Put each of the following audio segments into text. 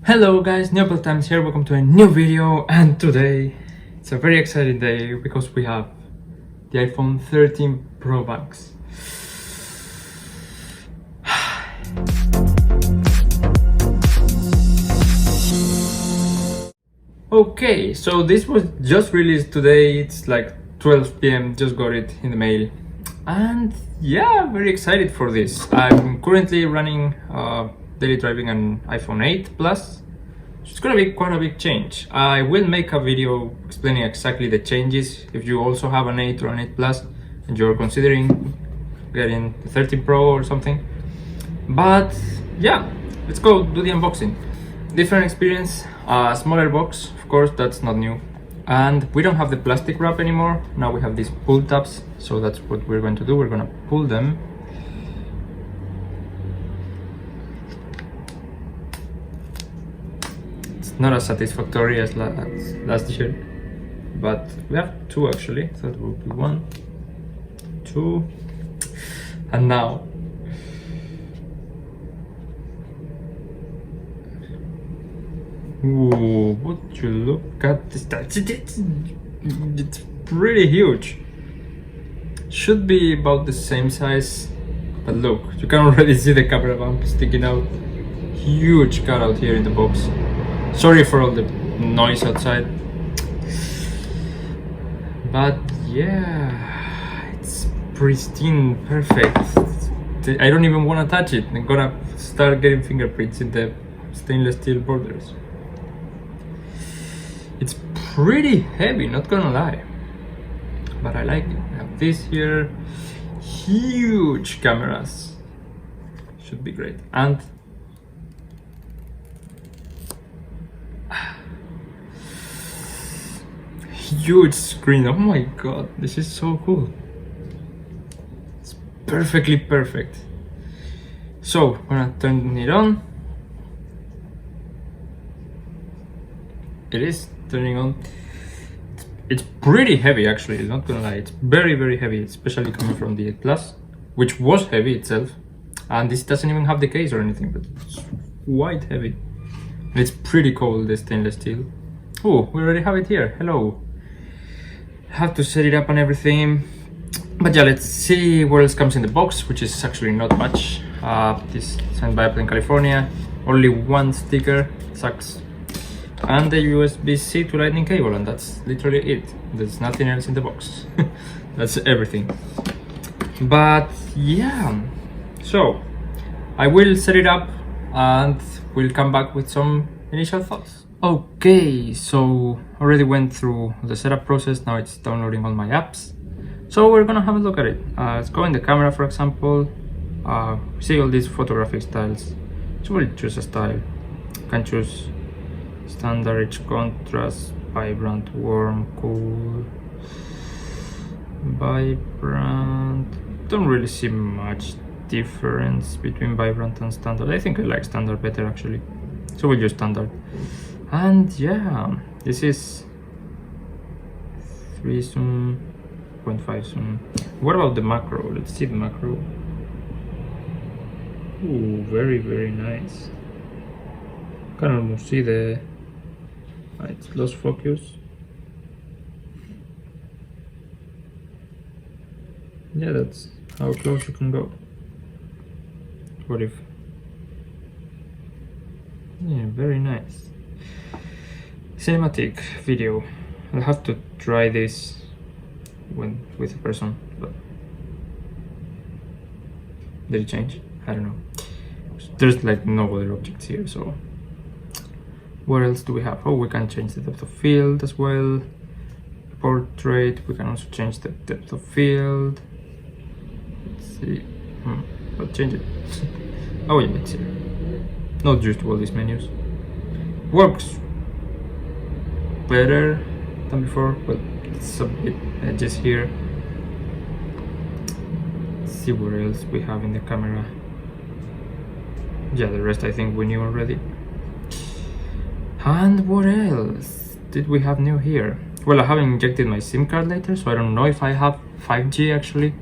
Hello guys, Neopal Times here, welcome to a new video, and today it's a very exciting day because we have the iPhone 13 Pro Max. Okay, so this was just released today, it's like 12 p.m, just got it in the mail, and yeah, very excited for this. I'm currently running daily driving an iPhone 8 Plus. It's gonna be quite a big change. I will make a video explaining exactly the changes if you also have an 8 or an 8 Plus and you're considering getting the 13 Pro or something. But yeah, let's go do the unboxing. Different experience, smaller box, of course, that's not new. And we don't have the plastic wrap anymore. Now we have these pull tabs, so that's what we're going to do. We're gonna pull them. Not as satisfactory as last year, but we have two actually, so it will be 1, 2, and now ooh, would you look at this? It's pretty huge. Should be about the same size, but look, you can already see the camera bump sticking out. Huge cutout here in the box. Sorry for all the noise outside, but yeah, it's pristine, perfect. I don't even want to touch it. I'm gonna start getting fingerprints in the stainless steel borders. It's pretty heavy, not gonna lie, but I like it. I have this here, huge cameras, should be great, and huge screen. Oh my god, this is so cool. It's perfectly perfect. So I'm gonna turn it on. It is turning on. It's pretty heavy actually, not gonna lie. It's very heavy, especially coming from the 8 Plus, which was heavy itself. And this doesn't even have the case or anything, but it's quite heavy. And it's pretty cold, the stainless steel. Oh, we already have it here. Hello. Have to set it up and everything, but yeah, let's see what else comes in the box, which is actually not much. This sent by Apple in California, only one sticker, sucks, and the USB-C to lightning cable, and that's literally it. There's nothing else in the box. That's everything. But yeah, so I will set it up and we'll come back with some initial thoughts. Okay, so already went through the setup process. Now it's downloading all my apps, so we're gonna have a look at it. Let's go in the camera, for example. See all these photographic styles, so we'll choose a style. You can choose standard, rich contrast, vibrant, warm, cool, vibrant. Don't really see much difference between vibrant and standard. I think I like standard better actually, so we'll use standard. And yeah, this is 3 zoom, 0.5 zoom. What about the macro? Let's see the macro. Ooh, very nice. Can almost see the it's lost focus. Yeah, that's how close you can go. What if? Yeah, very nice. Cinematic video. I'll have to try this with a person, but did it change? I don't know. There's like no other objects here, so what else do we have? Oh, we can change the depth of field as well. Portrait, we can also change the depth of field. Let's see. But change it. Oh yeah, it's here. Not used to all these menus. Works better than before, but it's a bit edges here. Let's see what else we have in the camera. Yeah, the rest I think we knew already. And what else did we have new here? Well, I haven't injected my SIM card later, so I don't know if I have 5G actually.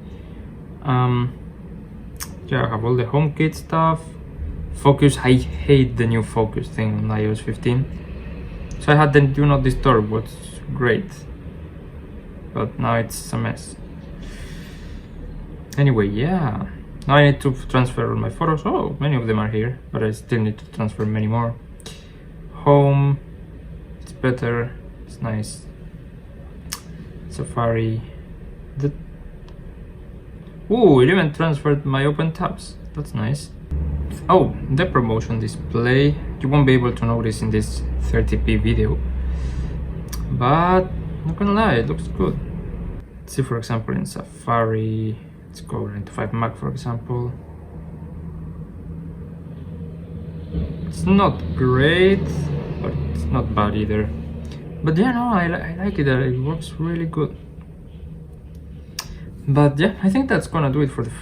Yeah, I have all the HomeKit stuff, Focus, I hate the new focus thing on iOS 15. So I had the do not disturb, what's great, but now it's a mess. Anyway, yeah, now I need to transfer all my photos. Oh, many of them are here, but I still need to transfer many more. Home, it's better, it's nice. Safari, ooh, it even transferred my open tabs, that's nice. Oh, the promotion display, you won't be able to notice in this 30p video, but not gonna lie, it looks good. Let's see, for example, in Safari, let's go 9to5 Mac, for example. It's not great, but it's not bad either. But yeah, no, I like it, it works really good. But yeah, I think that's gonna do it for the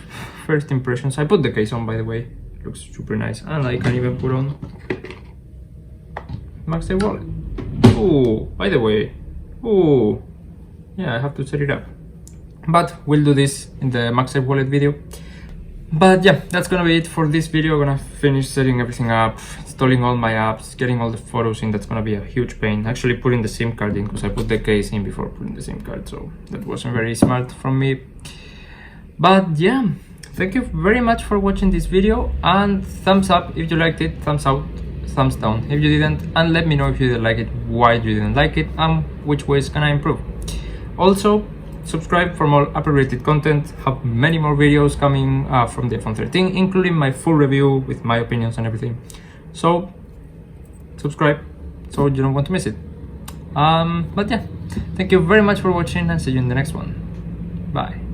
first impressions. I put the case on, by the way, it looks super nice, and I can even put on MagSafe wallet. Oh, by the way, oh yeah, I have to set it up, but we'll do this in the MagSafe wallet video. But yeah, that's gonna be it for this video. I'm gonna finish setting everything up, installing all my apps, getting all the photos in. That's gonna be a huge pain, actually putting the SIM card in, because I put the case in before putting the SIM card, so that wasn't very smart from me. But yeah, thank you very much for watching this video, and thumbs up if you liked it, thumbs out, thumbs down if you didn't, and let me know if you didn't like it, why you didn't like it, and which ways can I improve. Also, subscribe for more Apple-related content. Have many more videos coming from the iPhone 13, including my full review with my opinions and everything. So subscribe so you don't want to miss it. But yeah, thank you very much for watching, and see you in the next one. Bye.